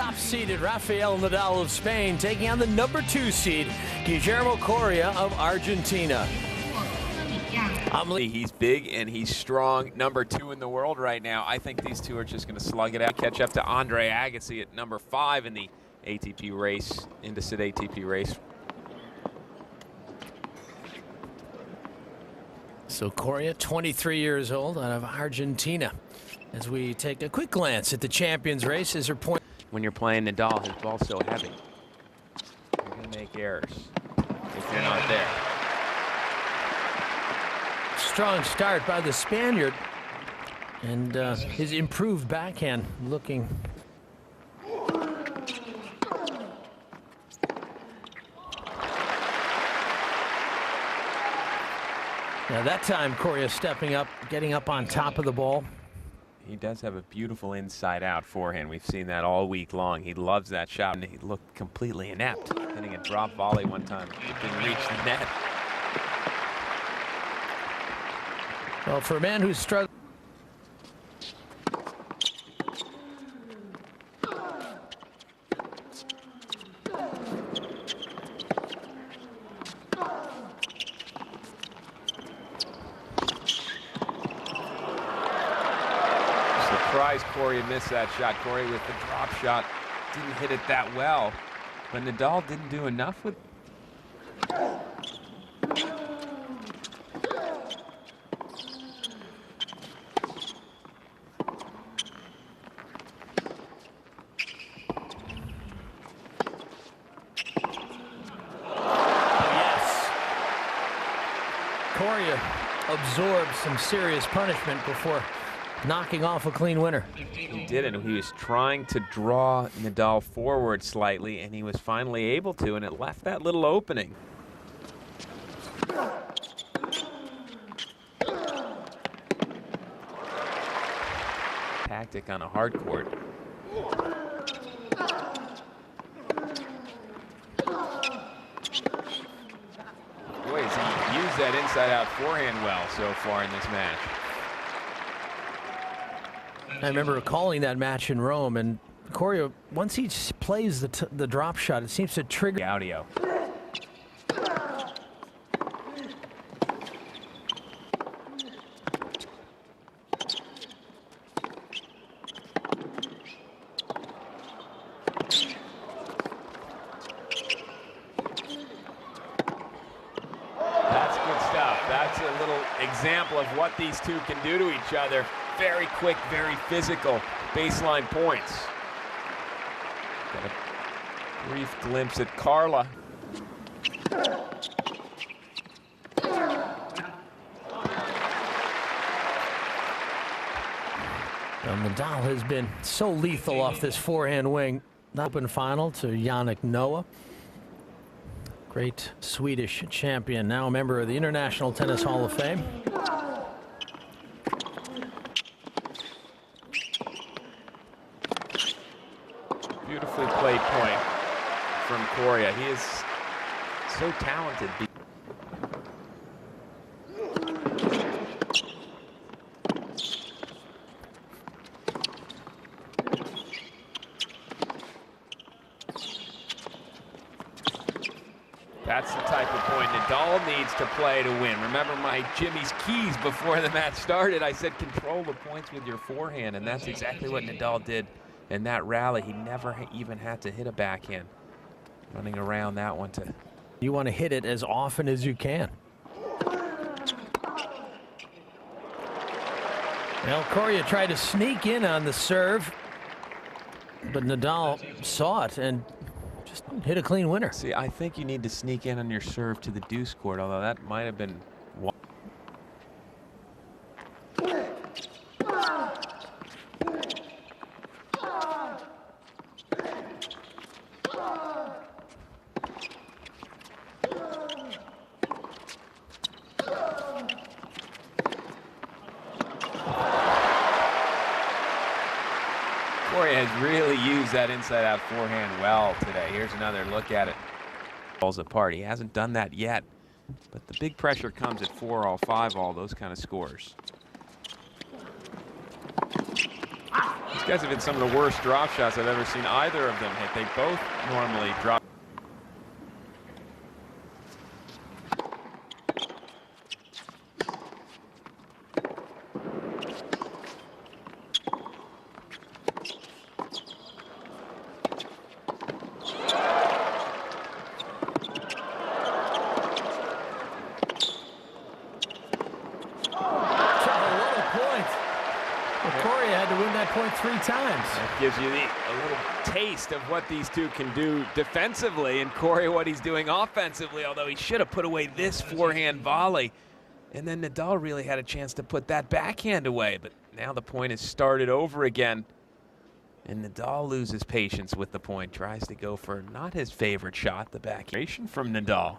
top-seeded Rafael Nadal of Spain taking on the number 2 seed Guillermo Coria of Argentina. He's big and he's strong, number 2 in the world right now. I think these two are just going to slug it out, catch up to Andre Agassi at number 5 in the ATP race, Indesit ATP race. So Coria, 23 years old, out of Argentina. As we take a quick glance at the champions race, as her point. When you're playing Nadal, his ball's so heavy. You're going to make errors if you're not there. Strong start by the Spaniard. And his improved backhand looking. Now that time, Coria stepping up, getting up on top of the ball. He does have a beautiful inside-out forehand. We've seen that all week long. He loves that shot, and he looked completely inept, hitting a drop volley one time. It didn't reach the net. Well, for a man who's struggling. Surprised Coria missed that shot. Coria with the drop shot didn't hit it that well, but Nadal didn't do enough with. Yes. Coria absorbed some serious punishment before knocking off a clean winner. He didn't. He was trying to draw Nadal forward slightly, and he was finally able to, and it left that little opening. Tactic on a hard court. Boy, has he used that inside-out forehand well so far in this match. I remember calling that match in Rome, and Coria, once he plays the drop shot, it seems to trigger. Audio. That's good stuff. That's a little example of what these two can do to each other. Very quick, very physical baseline points. Got a brief glimpse at Carla. Nadal has been so lethal off this forehand wing. Open final to Yannick Noah. Great Swedish champion, now a member of the International Tennis Hall of Fame. Beautifully played point from Coria. He is so talented. That's the type of point Nadal needs to play to win. Remember my Jimmy's keys before the match started? I said control the points with your forehand, and that's exactly what Nadal did in that rally. He never even had to hit a backhand. Running around that one to. You want to hit it as often as you can. Well, Coria tried to sneak in on the serve, but Nadal saw it and just hit a clean winner. See, I think you need to sneak in on your serve to the deuce court, although that might have been. Coria has really used that inside-out forehand well today. Here's another look at it. Falls apart. He hasn't done that yet, but the big pressure comes at 4-all, 5-all, those kind of scores. He's guys have been some of the worst drop shots I've ever seen either of them hit. They both normally drop. Coria had to win that point 3 times. That gives you a little taste of what these two can do defensively, and Coria what he's doing offensively, although he should have put away this forehand volley. And then Nadal really had a chance to put that backhand away, but now the point is started over again. And Nadal loses patience with the point, tries to go for not his favorite shot, the backhand from Nadal.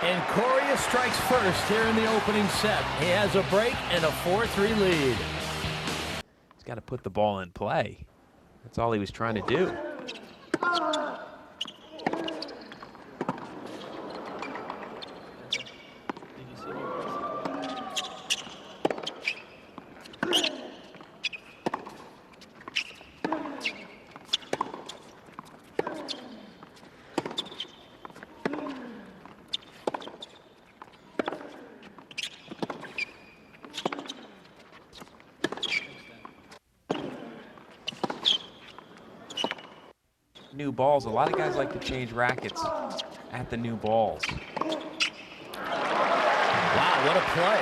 And Coria strikes first here in the opening set. He has a break and a 4-3 lead. He's got to put the ball in play. That's all he was trying to do. New balls. A lot of guys like to change rackets at the new balls. Wow, what a play.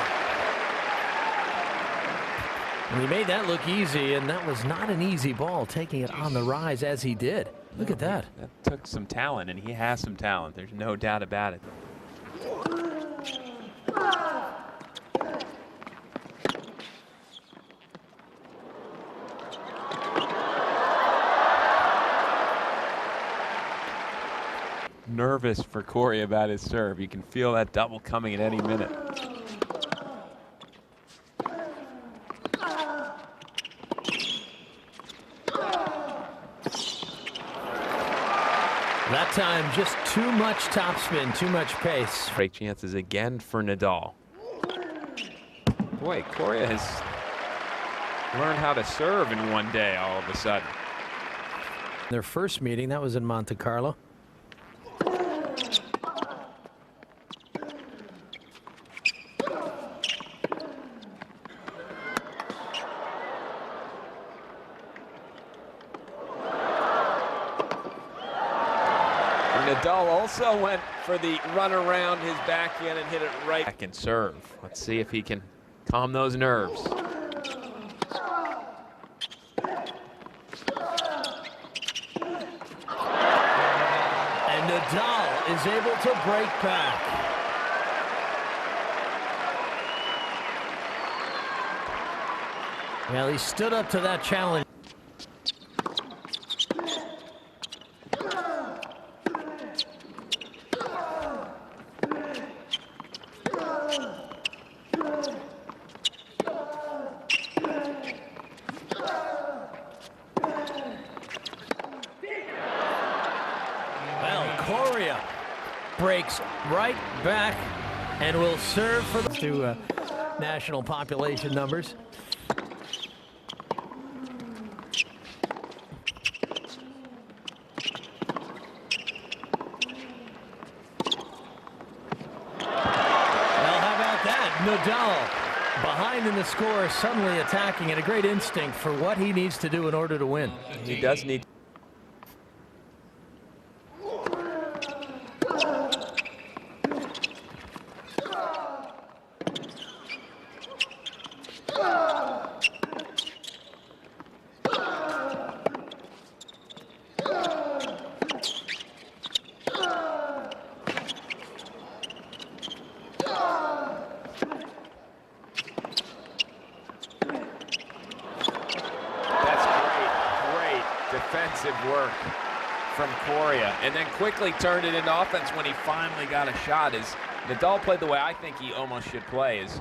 And he made that look easy, and that was not an easy ball, taking it on the rise as he did. Look at that. That took some talent, and he has some talent. There's no doubt about it. Nervous for Coria about his serve. You can feel that double coming at any minute. That time, just too much topspin, too much pace. Break chances again for Nadal. Boy, Coria has learned how to serve in one day all of a sudden. Their first meeting, that was in Monte Carlo. Nadal also went for the run around his backhand and hit it right back and serve. Let's see if he can calm those nerves. And Nadal is able to break back. Well, he stood up to that challenge. Coria breaks right back and will serve for the national population numbers. Well, how about that? Nadal behind in the score, suddenly attacking, and a great instinct for what he needs to do in order to win. He does need. from Coria, and then quickly turned it into offense when he finally got a shot. As Nadal played the way I think he almost should play, is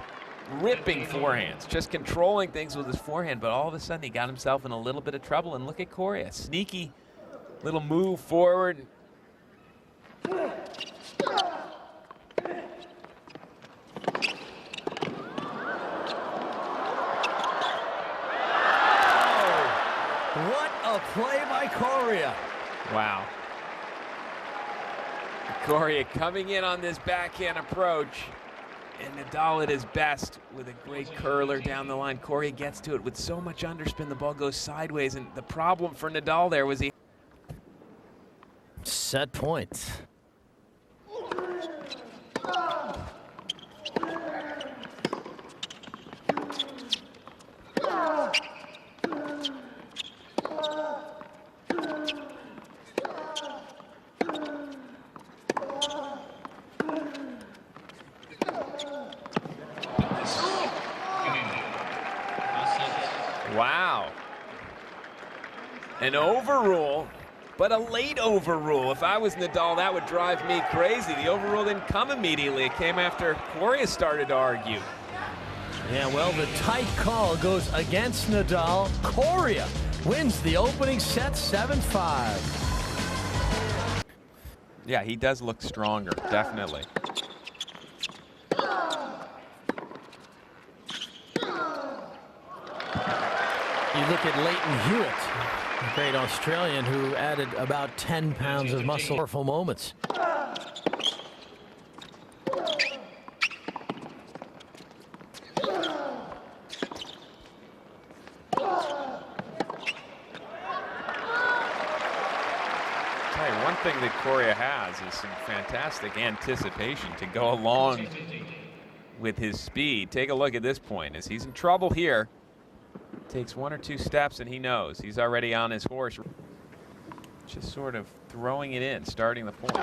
ripping forehands, just controlling things with his forehand, but all of a sudden he got himself in a little bit of trouble. And look at Coria, sneaky little move forward. What a play by Coria. Wow. Coria coming in on this backhand approach, and Nadal at his best with a great curler down the line. Coria gets to it with so much underspin, the ball goes sideways, and the problem for Nadal there was he... Set point. Wow. An overrule, but a late overrule. If I was Nadal, that would drive me crazy. The overrule didn't come immediately. It came after Coria started to argue. Yeah, well, the tight call goes against Nadal. Coria wins the opening set 7-5. Yeah, he does look stronger, definitely. You look at Leighton Hewitt, a great Australian who added about 10 pounds of muscle. Powerful moments. One thing that Coria has is some fantastic anticipation to go along with his speed. Take a look at this point as he's in trouble here. Takes one or two steps and he knows he's already on his horse. Just sort of throwing it in, starting the point.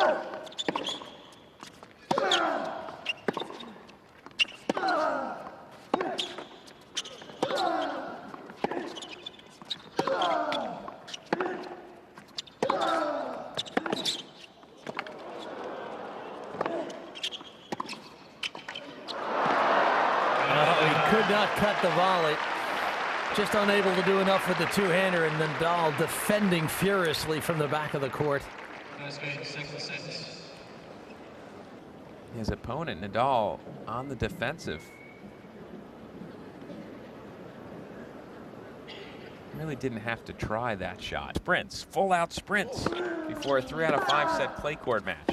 Could not cut the volley. Just unable to do enough with the two-hander, and Nadal defending furiously from the back of the court. His opponent, Nadal, on the defensive. Really didn't have to try that shot. Sprints, full-out sprints before a 3 out of 5 set clay court match.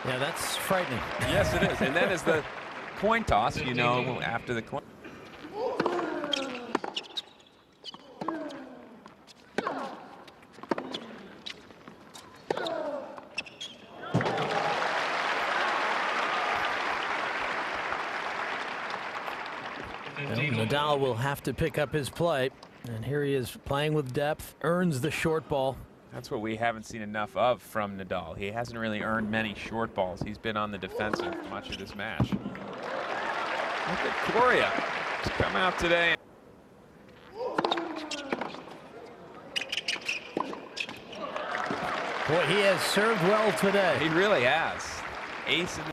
Yeah, that's frightening. Yes, it is. And then as the coin toss, you know, after the coin. Nadal will have to pick up his play, and here he is playing with depth, earns the short ball. That's what we haven't seen enough of from Nadal. He hasn't really earned many short balls. He's been on the defensive much of this match. Look at Coria. He's come out today. Boy, he has served well today. He really has. Ace in the...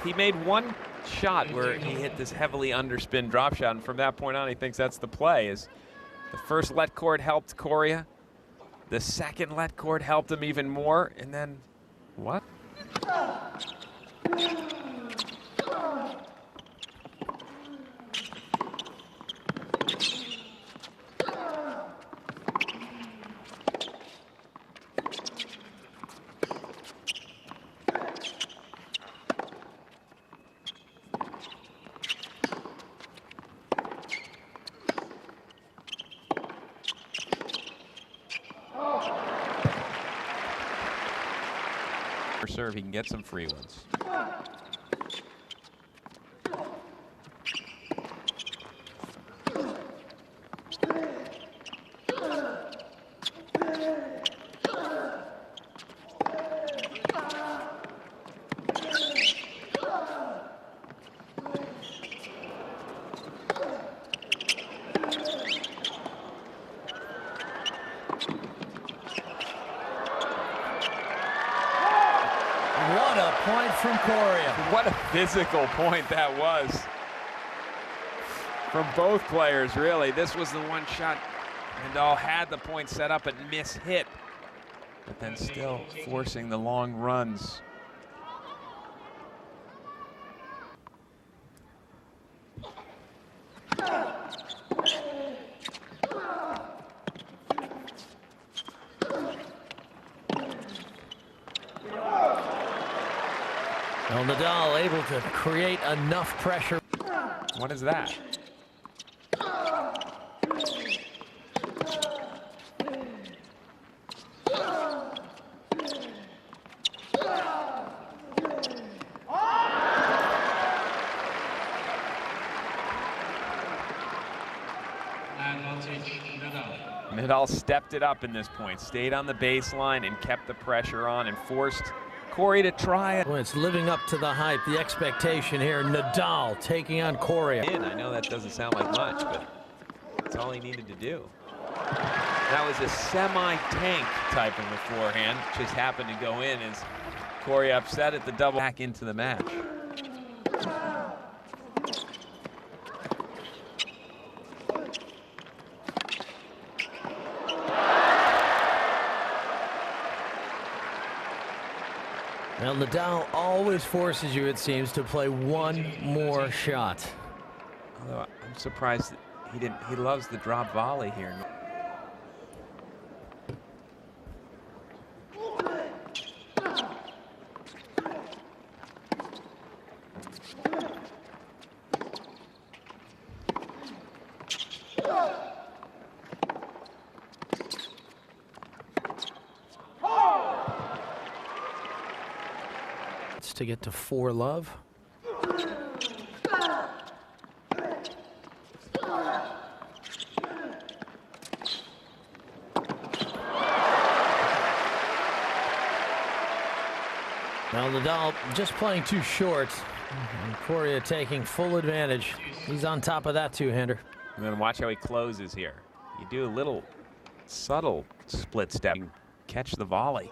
He made one shot where he hit this heavily underspin drop shot, and from that point on, he thinks that's the play. Is the first let court helped Coria, the second let court helped him even more, and then what? Serve, he can get some free ones. What a point from Coria. What a physical point that was from both players, really. This was the one shot Nadal had the point set up and mishit, but then still forcing the long runs. Well, Nadal able to create enough pressure. What is that? Nadal stepped it up in this point, stayed on the baseline and kept the pressure on and forced Coria to try it. Well, it's living up to the hype, the expectation here. Nadal taking on Coria. I know that doesn't sound like much, but that's all he needed to do. That was a semi-tank type of a forehand. Just happened to go in as Coria upset at the double back into the match. Well, Nadal always forces you, it seems, to play one more shot. Although I'm surprised that he didn't. He loves the drop volley here. To get to 4-love. Well, Nadal just playing too short, and Coria taking full advantage. He's on top of that two-hander. And then watch how he closes here. You do a little subtle split step, you catch the volley.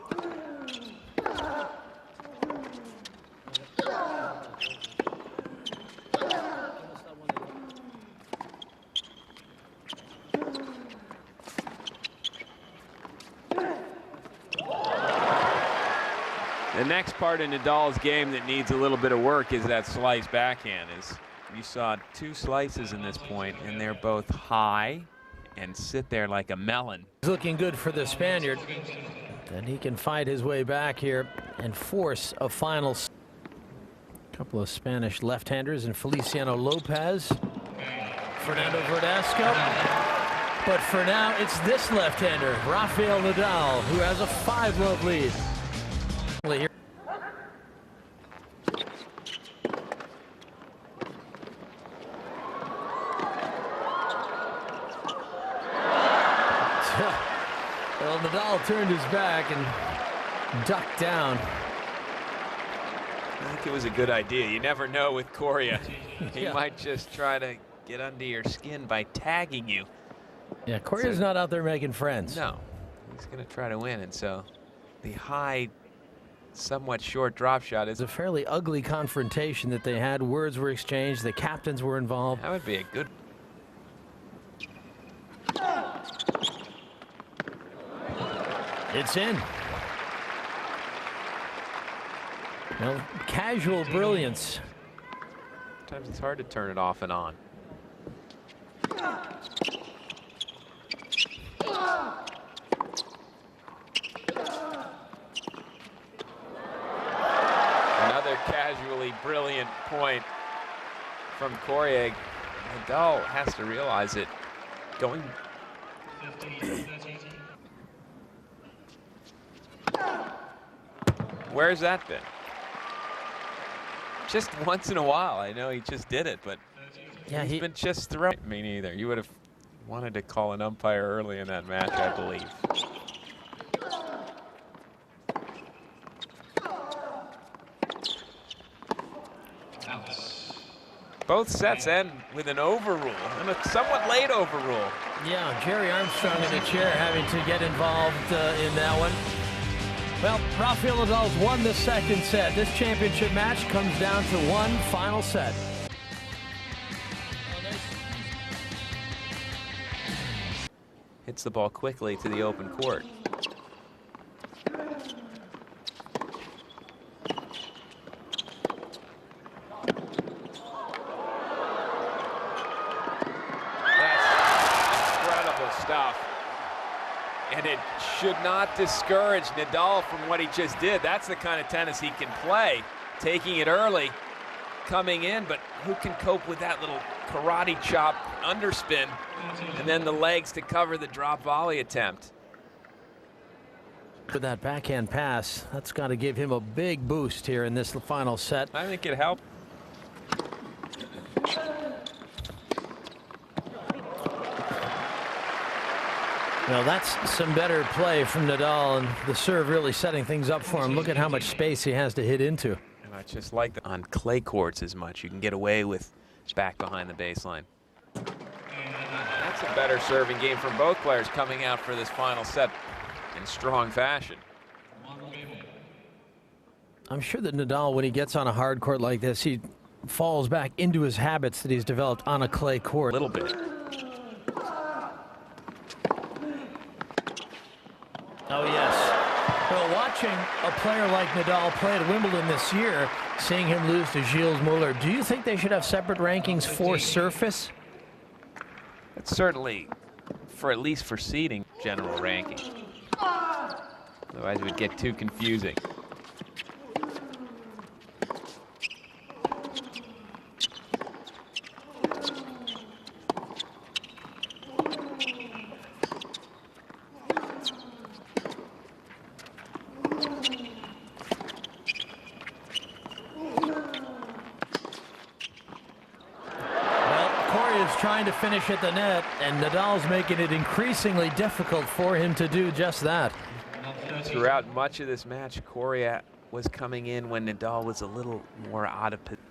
The next part in Nadal's game that needs a little bit of work is that slice backhand. As you saw two slices in this point, and they're both high and sit there like a melon. He's looking good for the Spaniard. Then he can fight his way back here and force a final. Couple of Spanish left-handers and Feliciano Lopez. Fernando Verdasco. But for now, it's this left-hander, Rafael Nadal, who has a 5-love lead. Here. Well, Nadal turned his back and ducked down. I think it was a good idea. You never know with Coria. He might just try to get under your skin by tagging you. Yeah, Coria's not out there making friends. No, he's going to try to win. And so the high, somewhat short drop shot is a fairly ugly confrontation that they had. Words were exchanged. The captains were involved. That would be a good. It's in. Well, casual brilliance. Sometimes it's hard to turn it off and on. Another casually brilliant point from Coria. Nadal has to realize it. Going. Where's that been? Just once in a while. I know he just did it, but yeah, he's been just throwing. Me neither. You would have Wanted to call an umpire early in that match, I believe. Both sets end with an overrule, and a somewhat late overrule. Yeah, Jerry Armstrong in the chair having to get involved in that one. Well, Rafael Nadal's won the second set. This championship match comes down to one final set. Hits the ball quickly to the open court. Stuff. And it should not discourage Nadal from what he just did. That's the kind of tennis he can play. Taking it early, coming in, but who can cope with that little karate chop underspin and then the legs to cover the drop volley attempt? For that backhand pass, that's got to give him a big boost here in this final set. I think it helped. Well, that's some better play from Nadal, and the serve really setting things up for him. Look at how much space he has to hit into. And I just like that on clay courts as much. You can get away with back behind the baseline. That's a better serving game from both players coming out for this final set in strong fashion. I'm sure that Nadal, when he gets on a hard court like this, he falls back into his habits that he's developed on a clay court. A little bit. Oh, yes. Well, watching a player like Nadal play at Wimbledon this year, seeing him lose to Gilles Muller, do you think they should have separate rankings for surface? It's certainly, at least for seeding, general ranking. Otherwise, it would get too confusing. Trying to finish at the net, and Nadal's making it increasingly difficult for him to do just that. Throughout much of this match, Coria was coming in when Nadal was a little more out of position.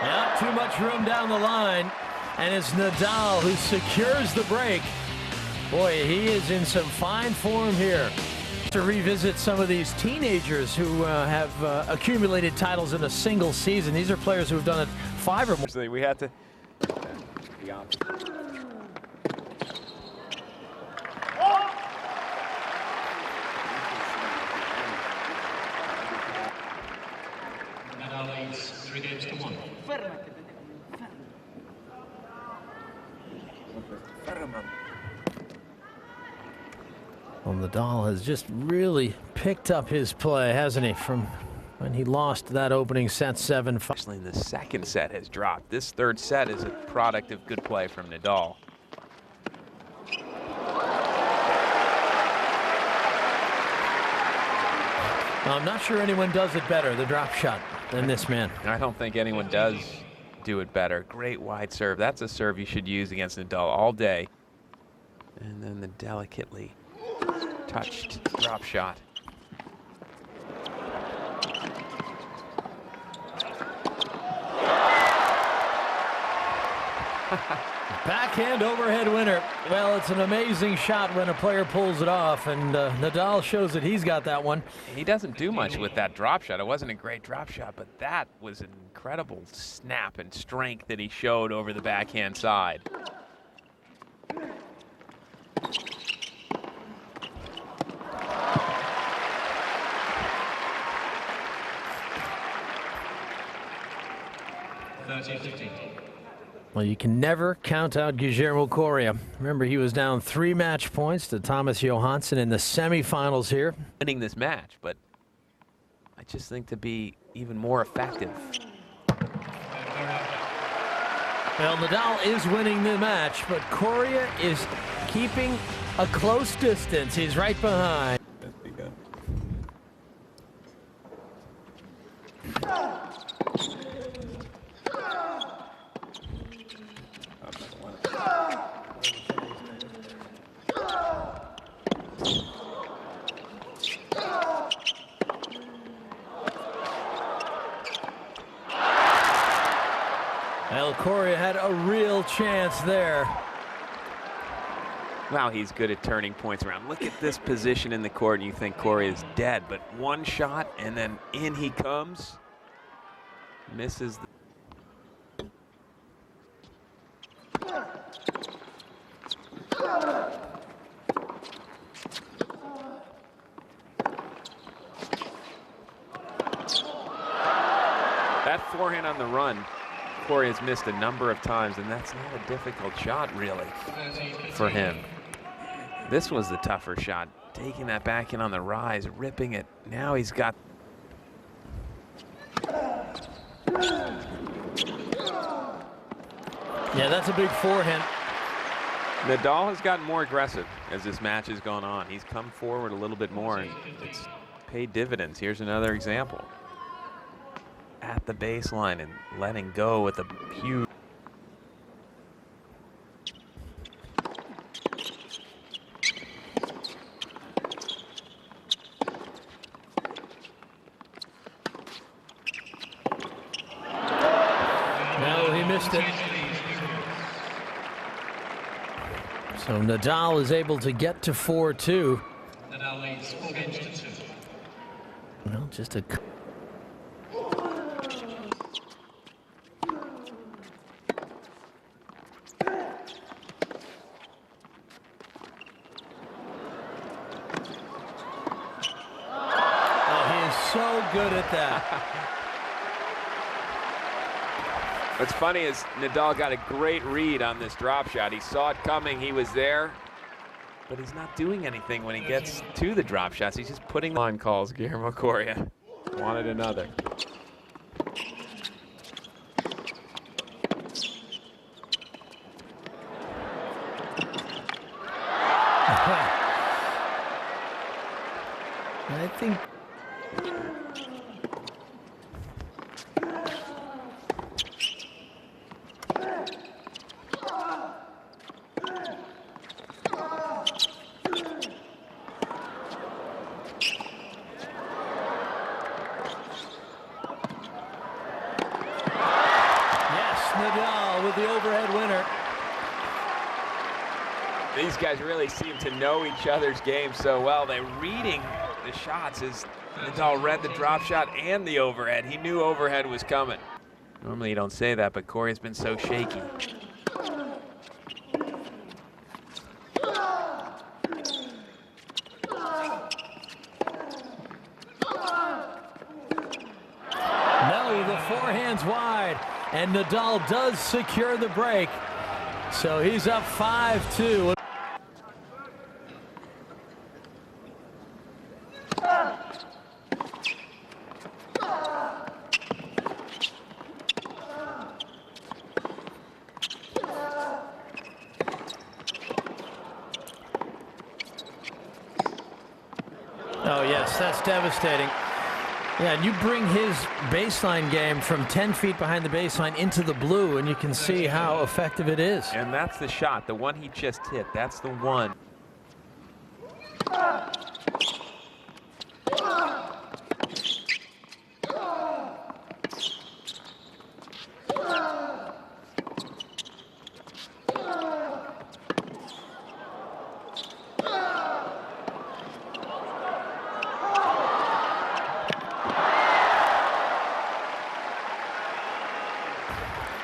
Yeah, too much room down the line, and it's Nadal who secures the break. Boy, he is in some fine form here. To revisit some of these teenagers who have accumulated titles in a single season. These are players who have done it 5 or more. We had to. Nadal leads 3 games to 1. Well, Nadal has just really picked up his play, hasn't he, from when he lost that opening set 7-5. Actually, the second set has dropped. This third set is a product of good play from Nadal. I'm not sure anyone does it better, the drop shot, than this man. I don't think anyone does do it better. Great wide serve. That's a serve you should use against Nadal all day. And then the delicately touched drop shot. Backhand overhead winner. Well, it's an amazing shot when a player pulls it off, and Nadal shows that he's got that one. He doesn't do much with that drop shot. It wasn't a great drop shot, but that was an incredible snap and strength that he showed over the backhand side. Well, you can never count out Guillermo Coria. Remember, he was down 3 match points to Thomas Johansson in the semifinals here. Winning this match, but I just think to be even more effective. Well, Nadal is winning the match, but Coria is keeping a close distance. He's right behind. Well, Coria had a real chance there. Wow, he's good at turning points around. Look at this position in the court, and you think Coria is dead, but one shot, and then in he comes. Misses. That forehand on the run, Coria's missed a number of times, and that's not a difficult shot, really, for him. This was the tougher shot, taking that back in on the rise, ripping it. Now he's got... Yeah, that's a big forehand. Nadal has gotten more aggressive as this match has gone on. He's come forward a little bit more, and it's paid dividends. Here's another example. At the baseline and letting go with a huge... No, he missed it. So Nadal is able to get to 4-2. Nadal leads 4 games to 2. Well, just a... So good at that. What's funny is Nadal got a great read on this drop shot. He saw it coming, he was there, but he's not doing anything when he gets to the drop shots. He's just putting line calls. Guillermo Coria wanted another. I think... Nadal with the overhead winner. These guys really seem to know each other's game so well. They're reading the shots as Nadal read the drop shot and the overhead. He knew overhead was coming. Normally you don't say that, but Coria's been so shaky. No, the forehand's wide. And Nadal does secure the break. So he's up 5-2. Oh, yes, that's devastating. Yeah, and you bring his baseline game from 10 feet behind the baseline into the blue, and you can see how effective it is. And that's the shot, the one he just hit. That's the one.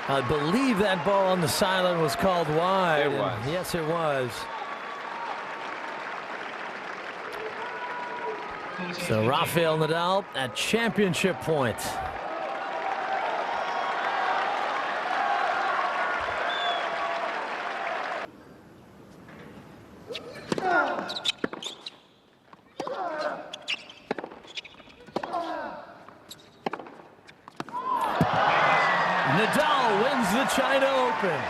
I believe that ball on the sideline was called wide. It was. Yes, it was. So Rafael Nadal at championship point. Nadal wins the China Open.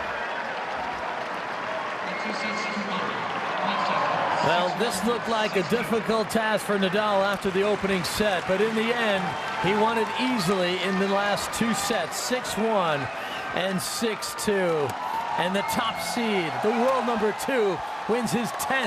Well, this looked like a difficult task for Nadal after the opening set, but in the end, he won it easily in the last 2 sets, 6-1 and 6-2. And the top seed, the world number 2, wins his 10th